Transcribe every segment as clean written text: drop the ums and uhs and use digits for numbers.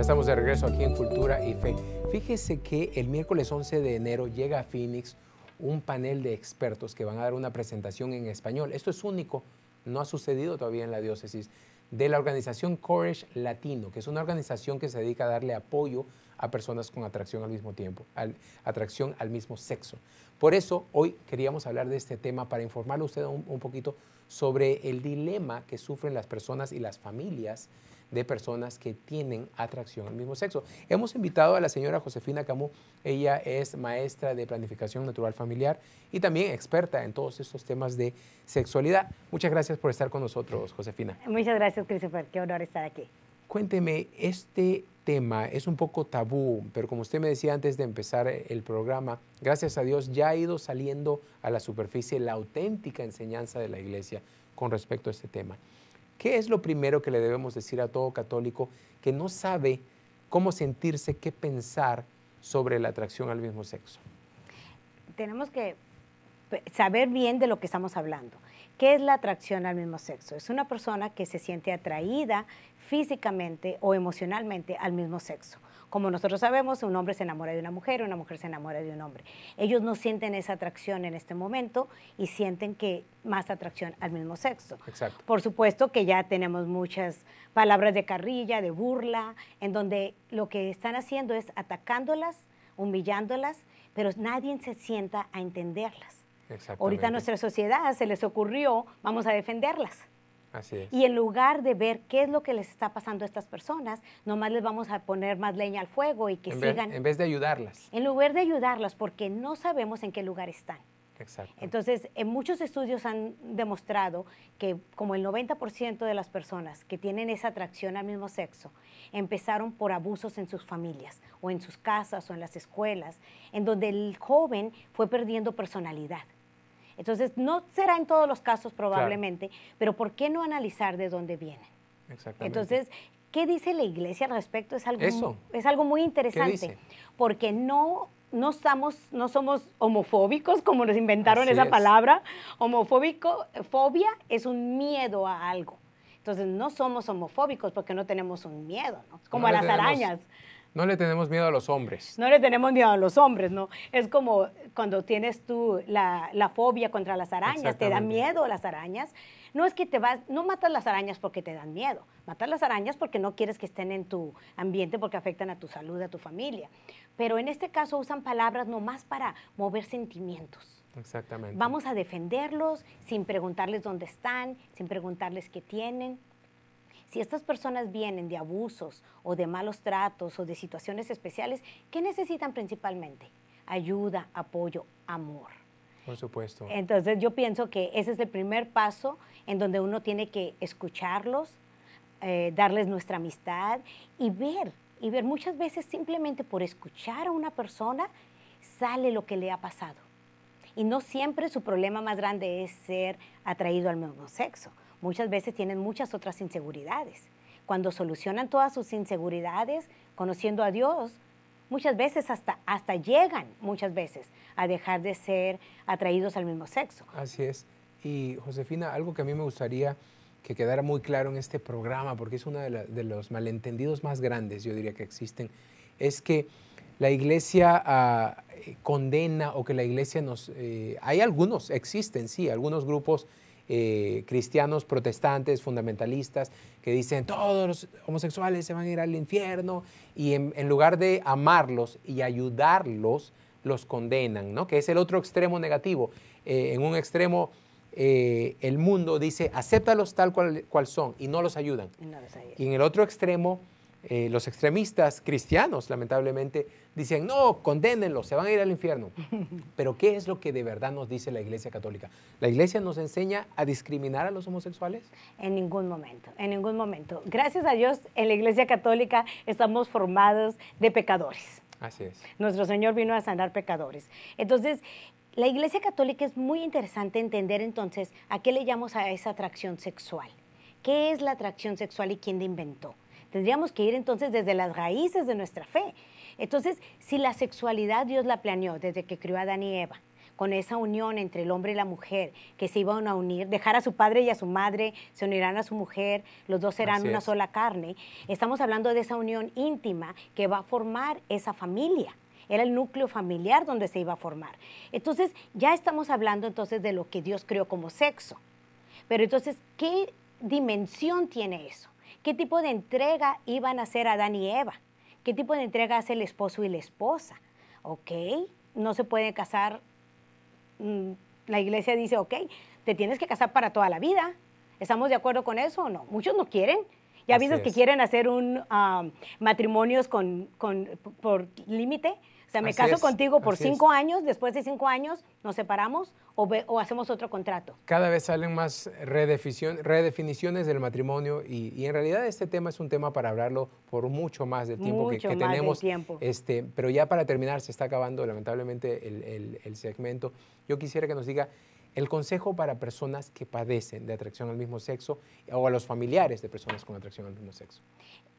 estamos de regreso aquí en Cultura y Fe. Fíjese que el miércoles 11 de enero llega a Phoenix un panel de expertos que van a dar una presentación en español. Esto es único, no ha sucedido todavía en la diócesis, de la organización Courage Latino, que es una organización que se dedica a darle apoyo a personas con atracción al mismo tiempo, atracción al mismo sexo. Por eso hoy queríamos hablar de este tema para informarle a usted un poquito sobre el dilema que sufren las personas y las familias de personas que tienen atracción al mismo sexo. Hemos invitado a la señora Josefina Camus. Ella es maestra de planificación natural familiar y también experta en todos estos temas de sexualidad. Muchas gracias por estar con nosotros, Josefina. Muchas gracias, Christopher. Qué honor estar aquí. Cuénteme, este tema es un poco tabú, pero como usted me decía antes de empezar el programa, gracias a Dios ya ha ido saliendo a la superficie la auténtica enseñanza de la Iglesia con respecto a este tema. ¿Qué es lo primero que le debemos decir a todo católico que no sabe cómo sentirse, qué pensar sobre la atracción al mismo sexo? Tenemos que saber bien de lo que estamos hablando. ¿Qué es la atracción al mismo sexo? Es una persona que se siente atraída físicamente o emocionalmente al mismo sexo. Como nosotros sabemos, un hombre se enamora de una mujer se enamora de un hombre. Ellos no sienten esa atracción en este momento y sienten que más atracción al mismo sexo. Exacto. Por supuesto que ya tenemos muchas palabras de carrilla, de burla, en donde lo que están haciendo es atacándolas, humillándolas, pero nadie se sienta a entenderlas. Ahorita a nuestra sociedad se les ocurrió, vamos a defenderlas. Así es. Y en lugar de ver qué es lo que les está pasando a estas personas, nomás les vamos a poner más leña al fuego y que sigan. En vez de ayudarlas. En lugar de ayudarlas, porque no sabemos en qué lugar están. Exacto. Entonces, en muchos estudios han demostrado que como el 90% de las personas que tienen esa atracción al mismo sexo empezaron por abusos en sus familias o en sus casas o en las escuelas, en donde el joven fue perdiendo personalidad. Entonces, no será en todos los casos probablemente, claro, pero ¿por qué no analizar de dónde vienen? Exactamente. Entonces, ¿qué dice la Iglesia al respecto? Es algo muy interesante, porque no somos homofóbicos, como nos inventaron esa palabra. Fobia es un miedo a algo. Entonces, no somos homofóbicos porque no tenemos un miedo, ¿no? Como a las arañas. No le tenemos miedo a los hombres. No le tenemos miedo a los hombres, ¿no? Es como cuando tienes tú la fobia contra las arañas, te da miedo a las arañas. No es que no matas las arañas porque te dan miedo, matas las arañas porque no quieres que estén en tu ambiente porque afectan a tu salud, a tu familia. Pero en este caso usan palabras nomás para mover sentimientos. Exactamente. Vamos a defenderlos sin preguntarles dónde están, sin preguntarles qué tienen. Si estas personas vienen de abusos o de malos tratos o de situaciones especiales, ¿qué necesitan principalmente? Ayuda, apoyo, amor. Por supuesto. Entonces yo pienso que ese es el primer paso en donde uno tiene que escucharlos, darles nuestra amistad y ver muchas veces simplemente por escuchar a una persona sale lo que le ha pasado. Y no siempre su problema más grande es ser atraído al mismo sexo. Muchas veces tienen muchas otras inseguridades. Cuando solucionan todas sus inseguridades, conociendo a Dios, muchas veces hasta llegan, muchas veces, a dejar de ser atraídos al mismo sexo. Así es. Y Josefina, algo que a mí me gustaría que quedara muy claro en este programa, porque es uno de los malentendidos más grandes, yo diría que existen, es que la Iglesia condena o que la Iglesia hay algunos, existen, sí, algunos grupos cristianos protestantes, fundamentalistas, que dicen todos los homosexuales se van a ir al infierno y en lugar de amarlos y ayudarlos, los condenan, ¿no? Que es el otro extremo negativo. En un extremo el mundo dice acéptalos tal cual son y no los ayudan. Y en el otro extremo los extremistas cristianos, lamentablemente, dicen, no, condénenlos, se van a ir al infierno. Pero ¿qué es lo que de verdad nos dice la Iglesia Católica? ¿La Iglesia nos enseña a discriminar a los homosexuales? En ningún momento, en ningún momento. Gracias a Dios, en la Iglesia Católica estamos formados de pecadores. Así es. Nuestro Señor vino a sanar pecadores. Entonces, la Iglesia Católica es muy interesante entender entonces a qué le llamamos a esa atracción sexual. ¿Qué es la atracción sexual y quién la inventó? Tendríamos que ir entonces desde las raíces de nuestra fe. Entonces, si la sexualidad Dios la planeó desde que crió a Adán y Eva, con esa unión entre el hombre y la mujer, que se iban a unir, dejar a su padre y a su madre, se unirán a su mujer, los dos serán Así una es. sola carne. Estamos hablando de esa unión íntima que va a formar esa familia. Era el núcleo familiar donde se iba a formar. Entonces, ya estamos hablando entonces de lo que Dios creó como sexo. Pero entonces, ¿qué dimensión tiene eso? ¿Qué tipo de entrega iban a hacer Adán y Eva? ¿Qué tipo de entrega hace el esposo y la esposa? Ok, no se puede casar. La iglesia dice, ok, te tienes que casar para toda la vida. ¿Estamos de acuerdo con eso o no? Muchos no quieren. Ya Así viste que es. quieren hacer matrimonios por límite. O sea, me Así caso es, contigo por así es. 5 años, después de 5 años nos separamos o hacemos otro contrato. Cada vez salen más redefiniciones del matrimonio y en realidad este tema es un tema para hablarlo por mucho más de tiempo Mucho que más de tenemos. tiempo. Pero ya para terminar, se está acabando lamentablemente el segmento. Yo quisiera que nos diga el consejo para personas que padecen de atracción al mismo sexo o a los familiares de personas con atracción al mismo sexo.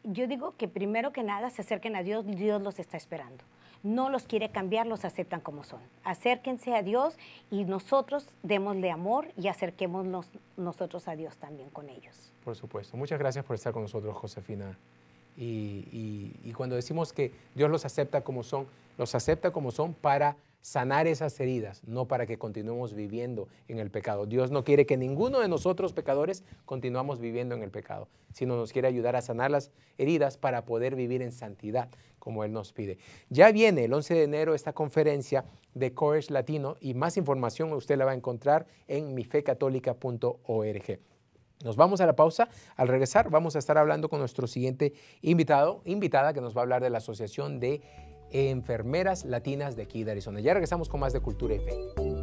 Yo digo que primero que nada se acerquen a Dios, Dios los está esperando. No los quiere cambiar, los aceptan como son. Acérquense a Dios y nosotros démosle amor y acerquémonos nosotros a Dios también con ellos. Por supuesto. Muchas gracias por estar con nosotros, Josefina. Y cuando decimos que Dios los acepta como son para sanar esas heridas, no para que continuemos viviendo en el pecado. Dios no quiere que ninguno de nosotros pecadores continuamos viviendo en el pecado, sino nos quiere ayudar a sanar las heridas para poder vivir en santidad, como Él nos pide. Ya viene el 11 de enero esta conferencia de Courage Latino y más información usted la va a encontrar en mifecatólica.org. Nos vamos a la pausa. Al regresar vamos a estar hablando con nuestro siguiente invitada que nos va a hablar de la Asociación de Enfermeras Latinas de aquí de Arizona. Ya regresamos con más de Cultura y Fe.